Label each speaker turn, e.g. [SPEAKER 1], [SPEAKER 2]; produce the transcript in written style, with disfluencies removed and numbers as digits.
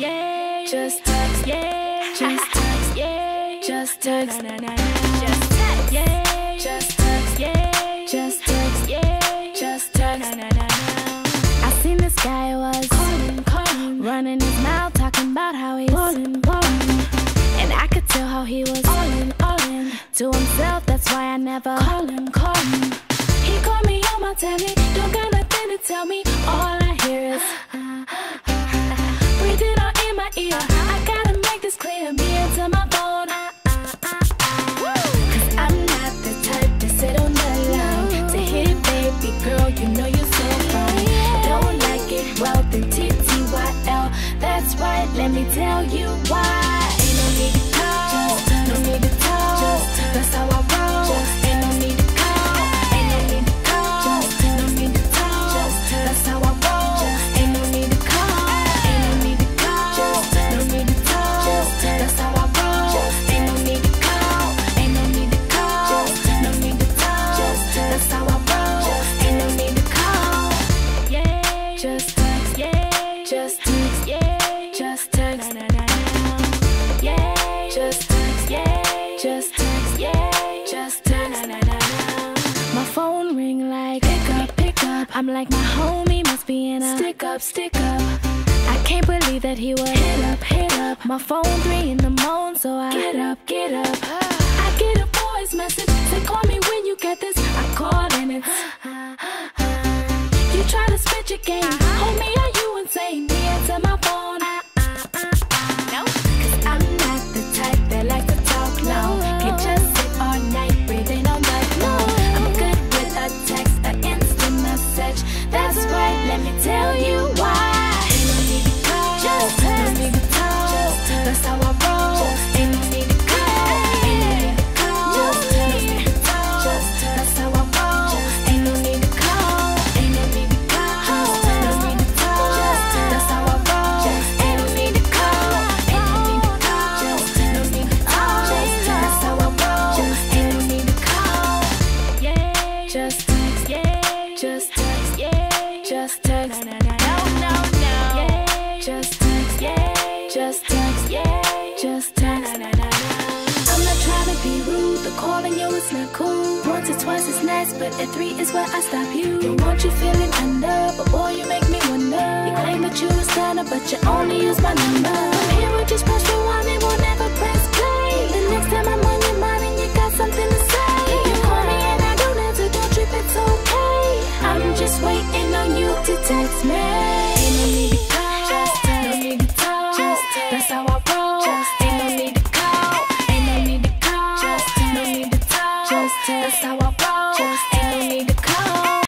[SPEAKER 1] yeah. Just text, yeah. Just text, yeah. Just text, na na na. Just text, yeah. Just text, yeah. Just text, yeah. Just text, na na na. I seen this guy was calling, running his mouth, talking about how he's ballin'. And I could tell how he was all in to himself. That's why I never call him. He called me on my telly, don't got nothing to tell me. All I hear is breathing out in my ear. I gotta make this clear, me into my phone. Cause I'm not the type to sit on the line to hit it, baby girl, you know you're so fine. Don't like it, well then TTYL. That's right, let me tell you why. Ain't no need to call, no need to talk, that's how I roll. Ain't no need to call, ain't no need to call, no need to talk, that's how I roll. Ain't no need to call, ain't no need to call, no need to talk, that's how I roll. Ain't no need to call, ain't no need to call, no need to talk, that's how I roll. Ain't no need to call, yeah. Just text, yeah. Just text, yeah. Just text, na na na. Yeah. Just text, yeah. Just text, yeah. Just text, na na na. My phone ring like pick up. I'm like my homie must be in a stick up. I can't believe that he would hit up. My phone 3 in the morning, so I get up. I get a voice message, say call me when you get this. I call and it's you try to spit your game. Homie, are you insane? Me answer my phone. No, cause I'm not the type that likes to talk long. Can't just sit all night breathing on my phone. I'm good with a text, an instant message. That's right, let me tell you why. Ain't no need to call, no need to talk, that's how I roll. Ain't no need to call, ain't no need to call, no need to talk, that's how I roll. Ain't no need to call, ain't no need to call, no need to talk, that's how I roll. Ain't no need to call, ain't no need to call, no need to talk, that's how I roll. Ain't no need to call, yeah. Just text, yeah. Just text, yeah. Just text, na na na. No, yeah. Just text, yeah. Just text, yeah. Just text, na na na. I'm not trying to be rude, the calling you is not cool. Once or twice is nice, but at 3 is where I stop you. Don't want you feeling under, but boy you make me wonder. You claim that you a stunner, but you only use my number. From here we just press rewind, it won't ever press play. The next time I'm on your mind and you got something to say, you call me and I don't answer, don't trip, it's okay. I'm just waiting on you to text me. Ain't no need to call, no need to talk, that's how I roll. Ain't no need to call, ain't no need to call, no need to talk, that's how I roll. Ain't no need to call.